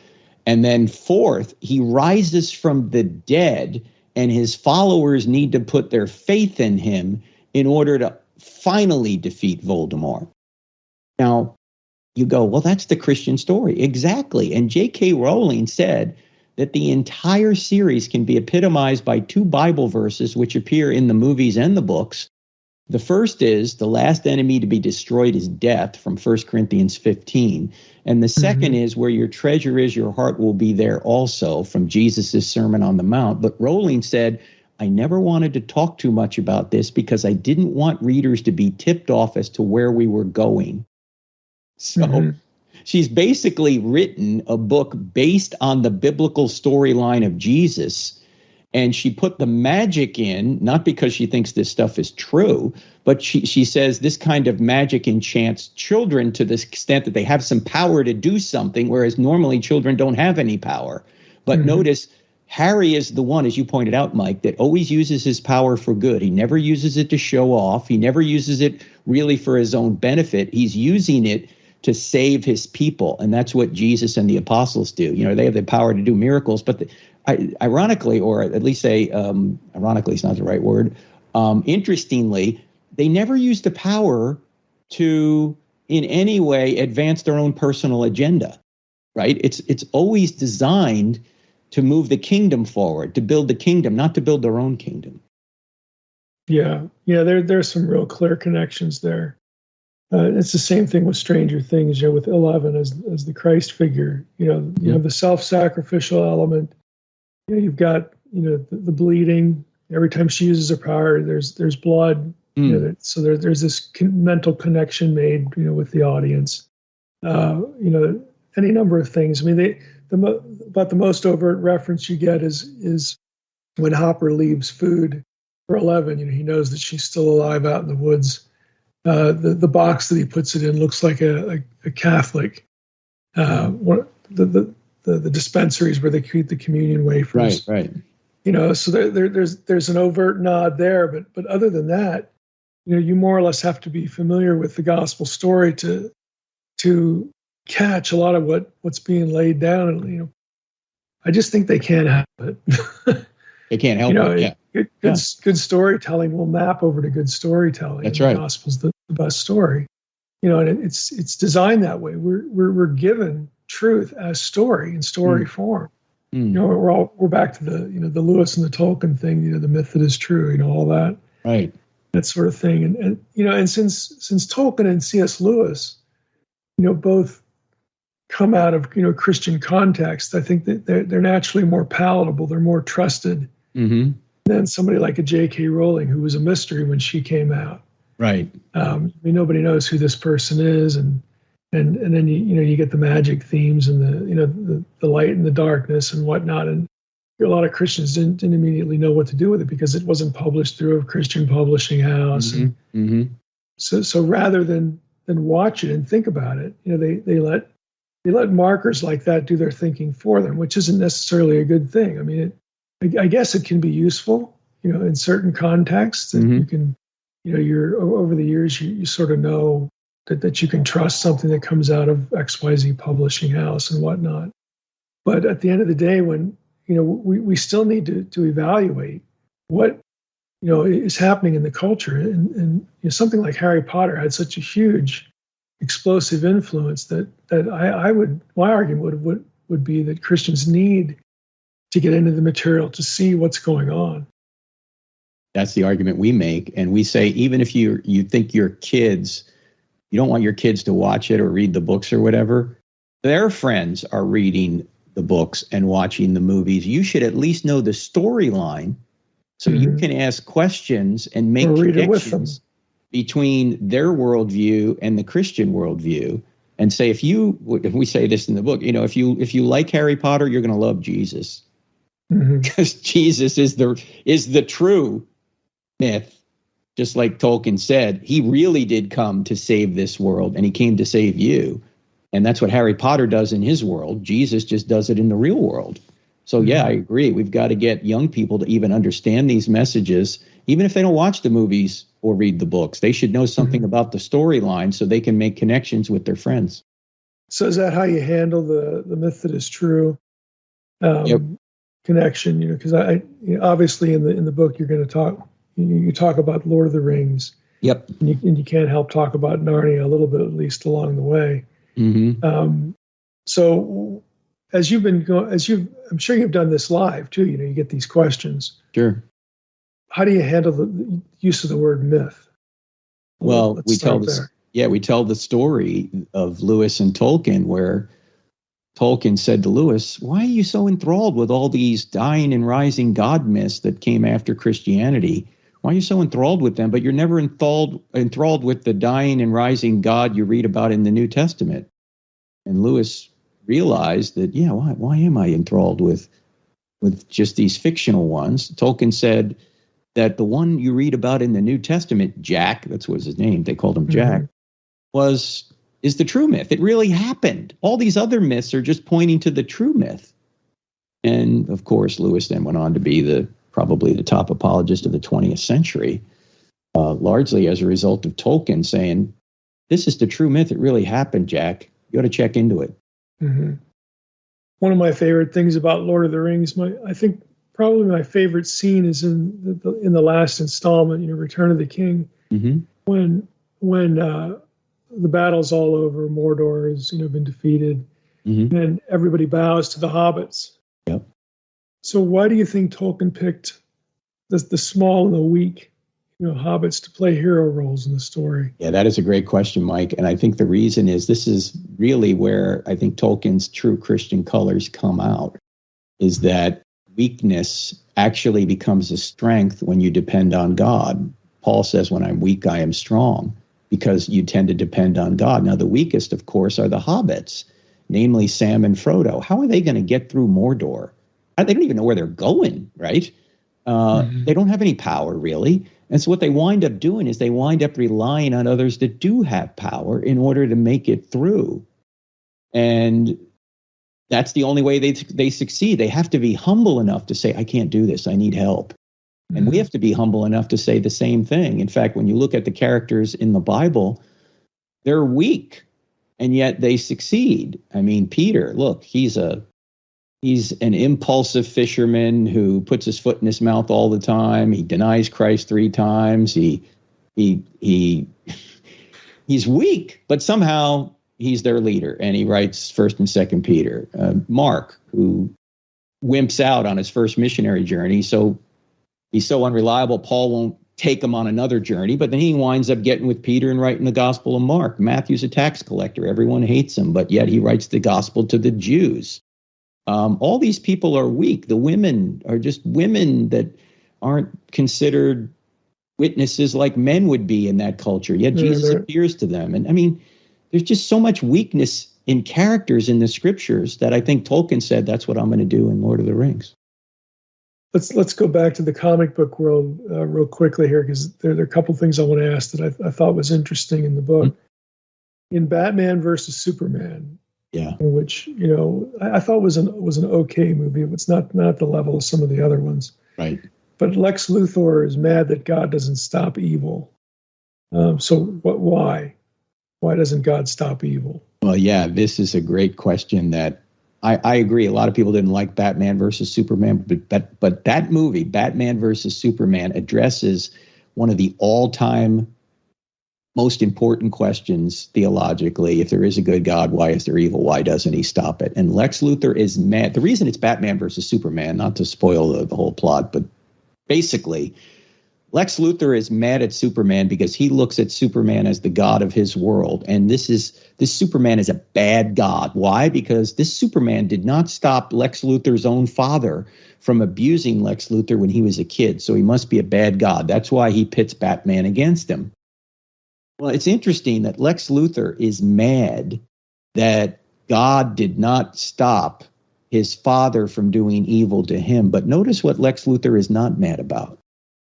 And then fourth, he rises from the dead, and his followers need to put their faith in him in order to finally defeat Voldemort. Now, you go, well, that's the Christian story. Exactly. And J.K. Rowling said that the entire series can be epitomized by 2 Bible verses which appear in the movies and the books. The first is the last enemy to be destroyed is death from 1 Corinthians 15. And the second is where your treasure is, your heart will be there also from Jesus' Sermon on the Mount. But Rowling said, I never wanted to talk too much about this because I didn't want readers to be tipped off as to where we were going. So she's basically written a book based on the biblical storyline of Jesus. And she put the magic in, not because she thinks this stuff is true, but she says this kind of magic enchants children to the extent that they have some power to do something, whereas normally children don't have any power. But notice, Harry is the one, as you pointed out, Mike, that always uses his power for good. He never uses it to show off. He never uses it really for his own benefit. He's using it to save his people. And that's what Jesus and the apostles do. They have the power to do miracles, but ironically, or at least say, ironically is not the right word, interestingly, they never use the power to in any way advance their own personal agenda, right? It's always designed to move the kingdom forward, to build the kingdom, not to build their own kingdom. Yeah, there's some real clear connections there. It's the same thing with Stranger Things, with Eleven as the Christ figure. You have the self-sacrificial element. You've got the bleeding. Every time she uses her power, there's blood. So there's this mental connection made with the audience. Any number of things. I mean, but the most overt reference you get is when Hopper leaves food for Eleven. He knows that she's still alive out in the woods. The box that he puts it in looks like a Catholic. The dispensaries where they keep the communion wafers. Right. So there's an overt nod there, but other than that, you more or less have to be familiar with the gospel story to catch a lot of what's being laid down. And I just think they can't help it. They can't help it. Yeah. Good storytelling will map over to good storytelling. That's right. The gospel's the best story. And it's designed that way. We're given truth as story in story form. We're back to the Lewis and the Tolkien thing. The myth that is true. All that. Right. That sort of thing. And since Tolkien and C.S. Lewis, both come out of Christian context, I think that they're naturally more palatable. They're more trusted than somebody like a J.K. Rowling, who was a mystery when she came out. Right. Nobody knows who this person is, and then you get the magic themes and the light and the darkness and whatnot, and a lot of Christians didn't immediately know what to do with it because it wasn't published through a Christian publishing house. So rather than watch it and think about it, they let markers like that do their thinking for them, which isn't necessarily a good thing. I mean, I guess it can be useful, in certain contexts that you can, you're over the years, you sort of know that you can trust something that comes out of XYZ publishing house and whatnot. But at the end of the day, when, we still need to evaluate what, is happening in the culture. And something like Harry Potter had such a huge explosive influence that my argument would be that Christians need to get into the material to see what's going on. That's the argument we make. And we say, even if you think your kids, you don't want your kids to watch it or read the books or whatever, their friends are reading the books and watching the movies. You should at least know the storyline so you can ask questions and make connections between their worldview and the Christian worldview. And say, if we say this in the book, if you like Harry Potter, you're going to love Jesus, because Jesus is the true myth. Just like Tolkien said, he really did come to save this world, and he came to save you. And that's what Harry Potter does in his world. Jesus just does it in the real world. So yeah, I agree. We've got to get young people to even understand these messages, even if they don't watch the movies or read the books. They should know something about the storyline so they can make connections with their friends. So is that how you handle the myth that is true connection? Because obviously in the book you're going to talk. You talk about Lord of the Rings. Yep. And you can't help talk about Narnia a little bit, at least along the way. So as you've been going, I'm sure you've done this live too. You get these questions. Sure. How do you handle the use of the word myth? Well, we tell the story of Lewis and Tolkien, where Tolkien said to Lewis, "Why are you so enthralled with all these dying and rising God myths that came after Christianity? Why are you so enthralled with them, but you're never enthralled with the dying and rising God you read about in the New Testament?" And Lewis realized that, why am I enthralled with just these fictional ones? Tolkien said that the one you read about in the New Testament, Jack, that was his name, they called him Jack, is the true myth. It really happened. All these other myths are just pointing to the true myth. And of course, Lewis then went on to be probably the top apologist of the 20th century, largely as a result of Tolkien saying, "This is the true myth. It really happened, Jack. You ought to check into it." One of my favorite things about Lord of the Rings, I think probably my favorite scene is in the last installment, Return of the King, when the battle's all over, Mordor has been defeated, and everybody bows to the hobbits. Yep. So why do you think Tolkien picked the small and the weak hobbits to play hero roles in the story? Yeah, that is a great question, Mike. And I think the reason is this is really where I think Tolkien's true Christian colors come out, is that weakness actually becomes a strength when you depend on God. Paul says, when I'm weak, I am strong, because you tend to depend on God. Now, the weakest, of course, are the hobbits, namely Sam and Frodo. How are they going to get through Mordor? They don't even know where they're going, right? They don't have any power, really. And so what they wind up doing is they wind up relying on others that do have power in order to make it through. And that's the only way they succeed. They have to be humble enough to say, I can't do this. I need help. And we have to be humble enough to say the same thing. In fact, when you look at the characters in the Bible, they're weak, and yet they succeed. I mean, Peter, look, he's an impulsive fisherman who puts his foot in his mouth all the time. He denies Christ 3 times. He's weak, but somehow he's their leader, and he writes 1st and 2nd Peter. Mark, who wimps out on his first missionary journey, so he's so unreliable, Paul won't take him on another journey, but then he winds up getting with Peter and writing the Gospel of Mark. Matthew's a tax collector. Everyone hates him, but yet he writes the Gospel to the Jews. All these people are weak. The women are just women that aren't considered witnesses like men would be in that culture, yet Jesus appears to them. And I mean, there's just so much weakness in characters in the scriptures that I think Tolkien said, that's what I'm going to do in Lord of the Rings. Let's go back to the comic book world real quickly here, because there are a couple things I want to ask that I thought was interesting in the book. In Batman versus Superman, which I thought was an okay movie. It's not at the level of some of the other ones. Right. But Lex Luthor is mad that God doesn't stop evil. So why? Why doesn't God stop evil? Well, yeah, this is a great question that I agree. A lot of people didn't like Batman versus Superman, but that movie, Batman versus Superman, addresses one of the all-time most important questions theologically. If there is a good God, why is there evil? Why doesn't he stop it? And Lex Luthor is mad. The reason it's Batman versus Superman, not to spoil the whole plot, but basically, Lex Luthor is mad at Superman because he looks at Superman as the god of his world. And this Superman is a bad god. Why? Because this Superman did not stop Lex Luthor's own father from abusing Lex Luthor when he was a kid. So he must be a bad god. That's why he pits Batman against him. Well, it's interesting that Lex Luthor is mad that God did not stop his father from doing evil to him. But notice what Lex Luthor is not mad about.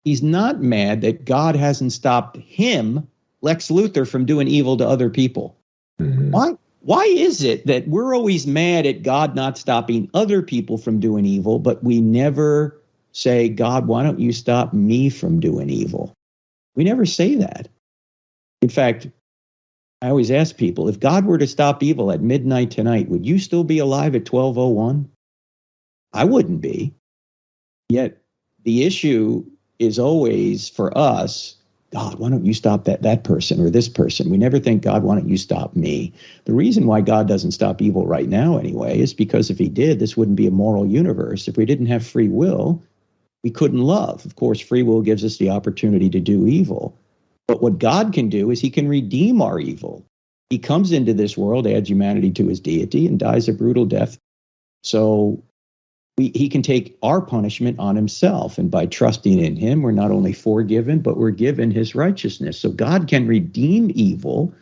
He's not mad that God hasn't stopped him, Lex Luthor, from doing evil to other people. Mm-hmm. Why is it that we're always mad at God not stopping other people from doing evil, but we never say, God, why don't you stop me from doing evil? We never say that. In fact, I always ask people, if God were to stop evil at midnight tonight, would you still be alive at 12:01? I wouldn't be. Yet the issue is always for us, God, why don't you stop that person or this person? We never think, God, why don't you stop me? The reason why God doesn't stop evil right now anyway is because if he did, this wouldn't be a moral universe. If we didn't have free will, we couldn't love. Of course, free will gives us the opportunity to do evil. But what God can do is he can redeem our evil. He comes into this world, adds humanity to his deity, and dies a brutal death. So he can take our punishment on himself. And by trusting in him, we're not only forgiven, but we're given his righteousness. So God can redeem evil,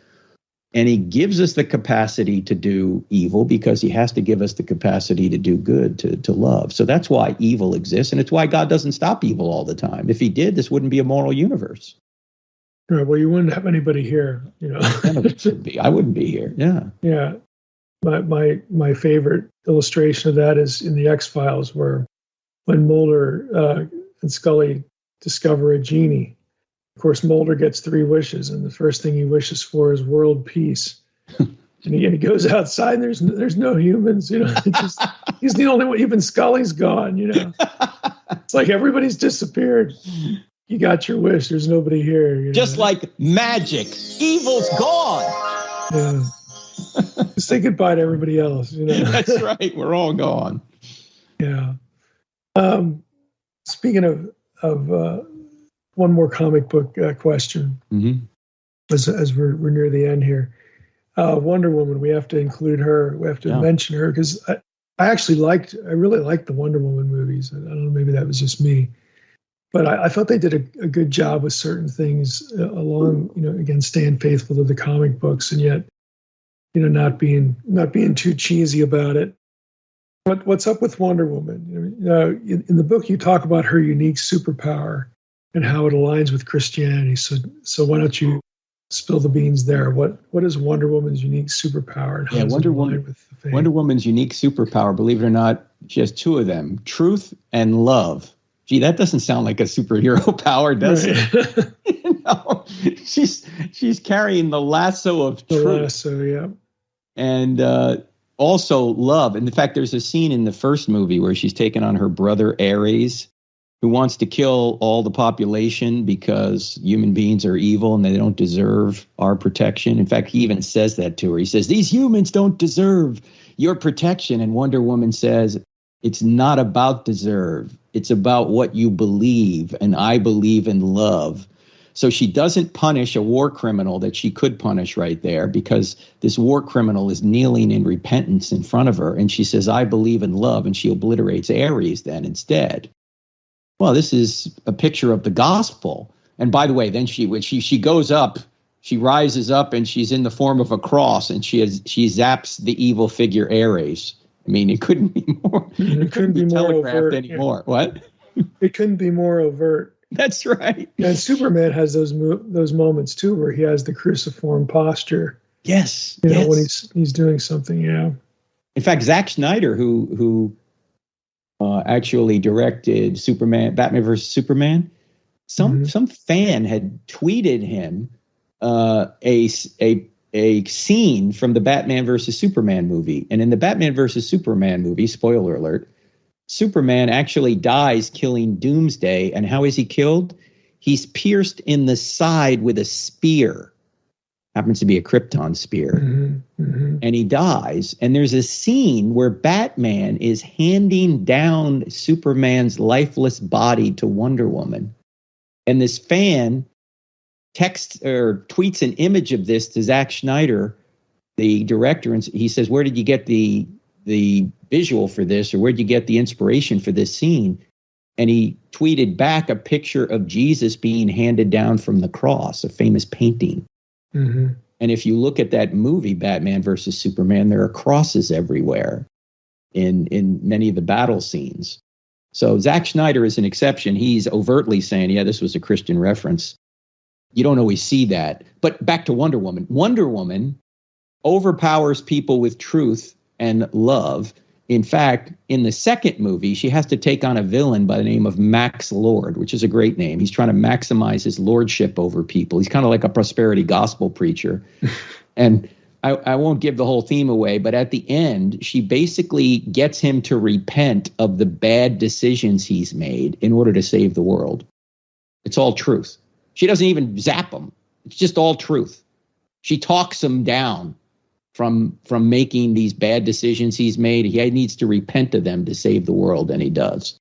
and he gives us the capacity to do evil because he has to give us the capacity to do good, to love. So that's why evil exists, and it's why God doesn't stop evil all the time. If he did, this wouldn't be a moral universe. Right, well, you wouldn't have anybody here, None of it should be. I wouldn't be here. Yeah. Yeah. My favorite illustration of that is in the X-Files, where when Mulder and Scully discover a genie. Of course, Mulder gets 3 wishes, and the first thing he wishes for is world peace. and he goes outside, and there's no humans. He's the only one. Even Scully's gone. It's like everybody's disappeared. You got your wish. There's nobody here. Just like magic, evil's gone. Yeah. Say goodbye to everybody else. That's right. We're all gone. Yeah. Speaking of one more comic book question as we're near the end here. Wonder Woman, we have to include her. We have to mention her because I really liked the Wonder Woman movies. I don't know, maybe that was just me. But I thought they did a good job with certain things along, again, staying faithful to the comic books and yet, not being too cheesy about it. What's up with Wonder Woman? In the book, you talk about her unique superpower and how it aligns with Christianity. So why don't you spill the beans there? What is Wonder Woman's unique superpower? And how does it align with the faith? Wonder Woman's unique superpower, believe it or not, she has two of them: truth and love. Gee, that doesn't sound like a superhero power, does it? She's carrying the lasso of truth. The lasso, yeah. And also love. And in fact, there's a scene in the first movie where she's taken on her brother Ares, who wants to kill all the population because human beings are evil and they don't deserve our protection. In fact, he even says that to her. He says, these humans don't deserve your protection. And Wonder Woman says, it's not about deserve. It's about what you believe, and I believe in love. So she doesn't punish a war criminal that she could punish right there because this war criminal is kneeling in repentance in front of her. And she says, I believe in love, and she obliterates Ares then instead. Well, this is a picture of the gospel. And by the way, then she goes up, she rises up, and she's in the form of a cross, and she zaps the evil figure Ares. I mean, it couldn't be more. It couldn't be more telegraphed anymore. Yeah. What? It couldn't be more overt. That's right. And Superman has those moments too, where he has the cruciform posture. Yes. When he's doing something. Yeah. In fact, Zack Snyder, who actually directed Batman vs. Superman, some fan had tweeted him a scene from the Batman versus Superman movie. And in the Batman versus Superman movie, spoiler alert, Superman actually dies killing Doomsday. And how is he killed? He's pierced in the side with a spear. Happens to be a Krypton spear. And he dies. And there's a scene where Batman is handing down Superman's lifeless body to Wonder Woman. And this fan texts or tweets an image of this to Zack Snyder, the director, and he says, where did you get the visual for this, or where did you get the inspiration for this scene? And he tweeted back a picture of Jesus being handed down from the cross, a famous painting. And if you look at that movie, Batman versus Superman, there are crosses everywhere in many of the battle scenes. So Zack Snyder is an exception. He's overtly saying, yeah, this was a Christian reference. You don't always see that. But back to Wonder Woman. Wonder Woman overpowers people with truth and love. In fact, in the second movie, she has to take on a villain by the name of Max Lord, which is a great name. He's trying to maximize his lordship over people. He's kind of like a prosperity gospel preacher. And I won't give the whole theme away, but at the end, she basically gets him to repent of the bad decisions he's made in order to save the world. It's all truth. She doesn't even zap him. It's just all truth. She talks him down from making these bad decisions he's made. He needs to repent of them to save the world, and he does.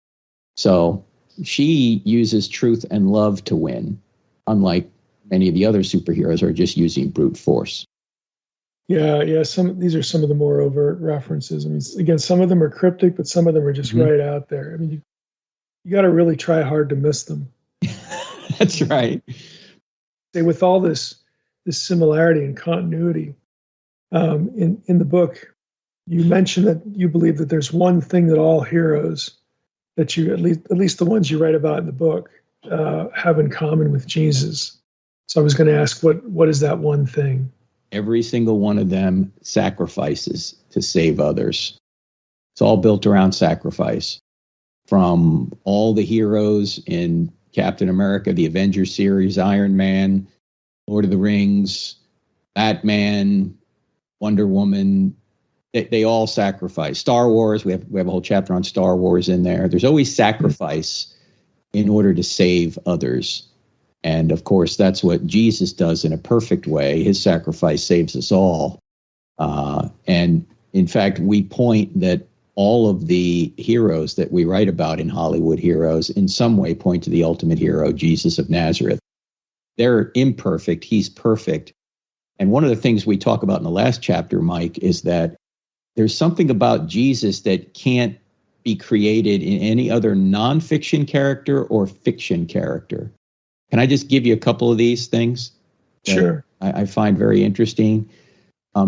So she uses truth and love to win, unlike many of the other superheroes who are just using brute force. Yeah. These are some of the more overt references. I mean, again, some of them are cryptic, but some of them are just right out there. I mean, you got to really try hard to miss them. That's right. With all this similarity and continuity, in the book, you mentioned that you believe that there's one thing that all heroes, that you at least the ones you write about in the book, have in common with Jesus. So I was going to ask, what is that one thing? Every single one of them sacrifices to save others. It's all built around sacrifice. From all the heroes in Captain America, the Avengers series, Iron Man, Lord of the Rings, Batman, Wonder Woman, they all sacrifice. Star Wars, we have a whole chapter on Star Wars in there. There's always sacrifice in order to save others. And of course, that's what Jesus does in a perfect way. His sacrifice saves us all. And in fact, we point that all of the heroes that we write about in Hollywood heroes in some way point to the ultimate hero, Jesus of Nazareth. They're imperfect. He's perfect. And one of the things we talk about in the last chapter, Mike, is that there's something about Jesus that can't be created in any other nonfiction character or fiction character. Can I just give you a couple of these things? Sure. I find very interesting.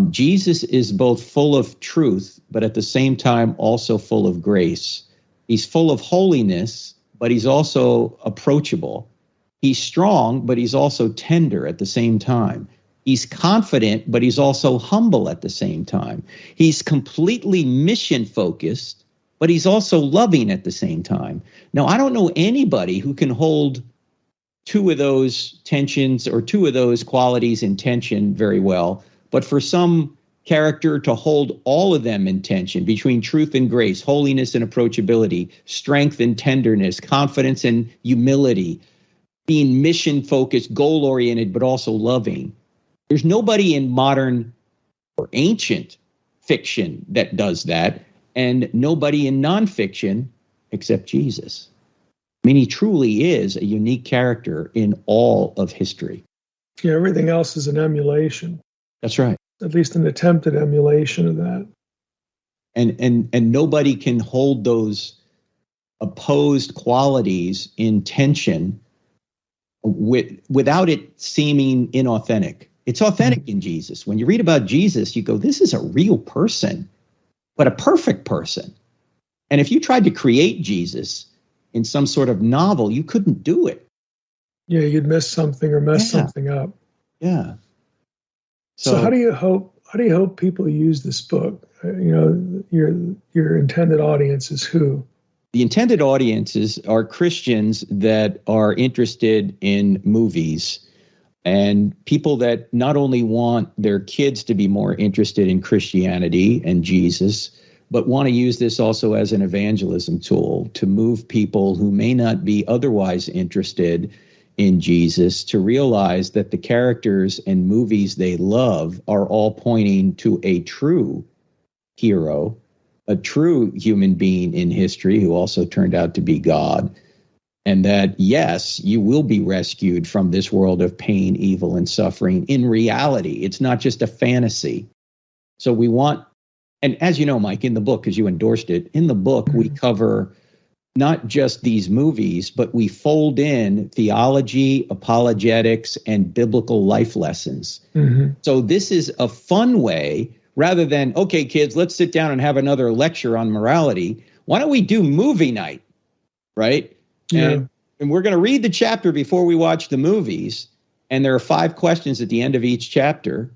Jesus is both full of truth, but at the same time also full of grace. He's full of holiness, but he's also approachable. He's strong, but he's also tender at the same time. He's confident, but he's also humble at the same time. He's completely mission focused, but he's also loving at the same time. Now, I don't know anybody who can hold two of those tensions or two of those qualities in tension very well. But for some character to hold all of them in tension between truth and grace, holiness and approachability, strength and tenderness, confidence and humility, being mission focused, goal oriented, but also loving. There's nobody in modern or ancient fiction that does that, and nobody in nonfiction except Jesus. I mean, he truly is a unique character in all of history. Yeah, everything else is an emulation. That's right. At least an attempted emulation of that. And nobody can hold those opposed qualities in tension without it seeming inauthentic. It's authentic in Jesus. When you read about Jesus, you go, this is a real person, but a perfect person. And if you tried to create Jesus in some sort of novel, you couldn't do it. Yeah, you'd miss something or mess something up. Yeah. So how do you hope people use this book? Your intended audience is who? The intended audiences are Christians that are interested in movies and people that not only want their kids to be more interested in Christianity and Jesus, but want to use this also as an evangelism tool to move people who may not be otherwise interested in Jesus to realize that the characters and movies they love are all pointing to a true hero, a true human being in history who also turned out to be God. And that, yes, you will be rescued from this world of pain, evil, and suffering. In reality, it's not just a fantasy. So we want, and as you know, Mike, in the book, because you endorsed it, in the book, we cover not just these movies, but we fold in theology, apologetics, and biblical life lessons. Mm-hmm. So this is a fun way, rather than, okay, kids, let's sit down and have another lecture on morality. Why don't we do movie night, right? Yeah. And we're going to read the chapter before we watch the movies. And there are 5 questions at the end of each chapter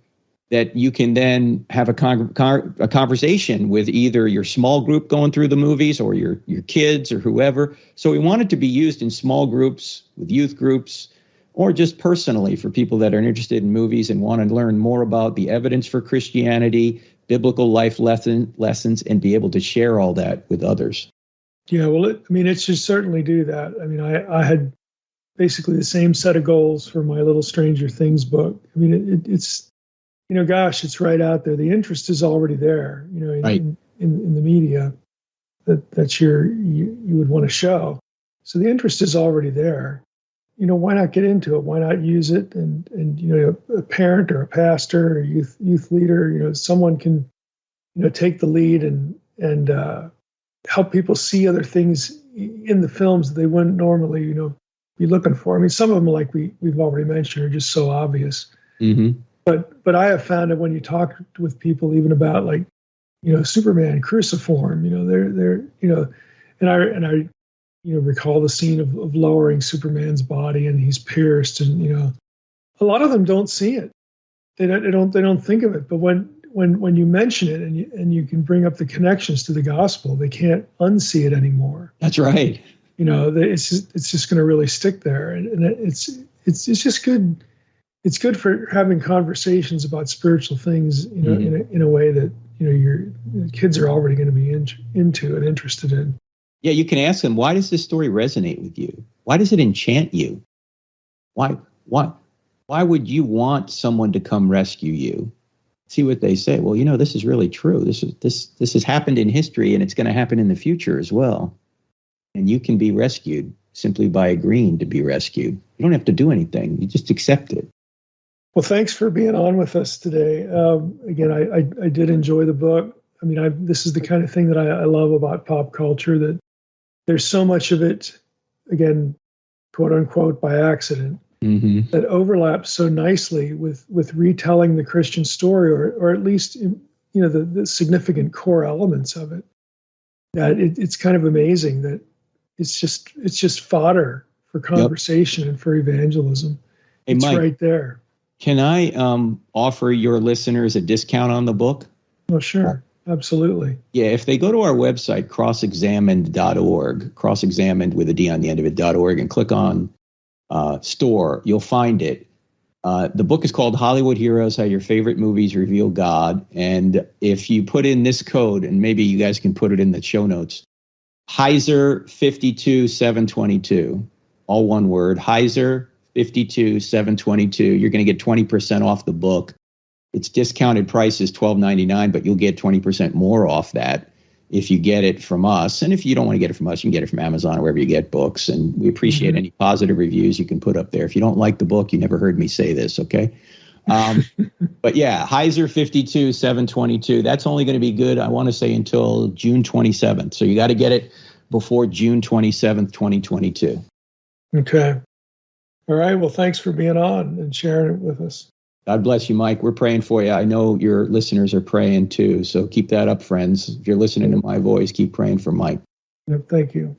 that you can then have a conversation with either your small group going through the movies or your kids or whoever. So we want it to be used in small groups, with youth groups, or just personally for people that are interested in movies and want to learn more about the evidence for Christianity, biblical life lessons, and be able to share all that with others. Yeah, well, it should certainly do that. I mean, I had basically the same set of goals for my Little Stranger Things book. I mean, it's it's right out there. The interest is already there, right. in the media that you would want to show. So the interest is already there. Why not get into it? Why not use it? And a parent or a pastor or youth leader, someone can, take the lead and help people see other things in the films that they wouldn't normally, be looking for. I mean, some of them, like we've already mentioned, are just so obvious. Mm-hmm. But I have found that when you talk with people, even about Superman, Cruciform, and I recall the scene of lowering Superman's body and he's pierced, and a lot of them don't see it. They don't think of it. But when you mention it and you can bring up the connections to the gospel, they can't unsee it anymore. That's right. It's just going to really stick there, and it's just good. It's good for having conversations about spiritual things, mm-hmm. in a way that your kids are already going to be into and interested in. Yeah, you can ask them, why does this story resonate with you? Why does it enchant you? Why would you want someone to come rescue you? See what they say. Well, this is really true. This has happened in history, and it's going to happen in the future as well. And you can be rescued simply by agreeing to be rescued. You don't have to do anything. You just accept it. Well, thanks for being on with us today. Again, I did enjoy the book. I mean, this is the kind of thing that I love about pop culture, that there's so much of it, again, quote unquote, by accident, that overlaps so nicely with retelling the Christian story, or at least, the significant core elements of it. That it's kind of amazing that it's just fodder for conversation and for evangelism. Hey, it's Mike, right there. Can I offer your listeners a discount on the book? Oh, sure. Absolutely. Yeah, if they go to our website, crossexamined.org, crossexamined with a D on the end of it.org, and click on store, you'll find it. The book is called Hollywood Heroes, How Your Favorite Movies Reveal God. And if you put in this code, and maybe you guys can put it in the show notes, Heiser 52722, all one word, Heiser 52722, you're going to get 20% off the book. Its discounted price is $12.99, but you'll get 20% more off that if you get it from us. And if you don't want to get it from us, you can get it from Amazon or wherever you get books. And we appreciate any positive reviews you can put up there. If you don't like the book, you never heard me say this, okay? But yeah, Heiser 52722, that's only going to be good, I want to say, until June 27th. So you got to get it before June 27th, 2022. Okay. All right. Well, thanks for being on and sharing it with us. God bless you, Mike. We're praying for you. I know your listeners are praying too. So keep that up, friends. If you're listening to my voice, keep praying for Mike. Yep, thank you.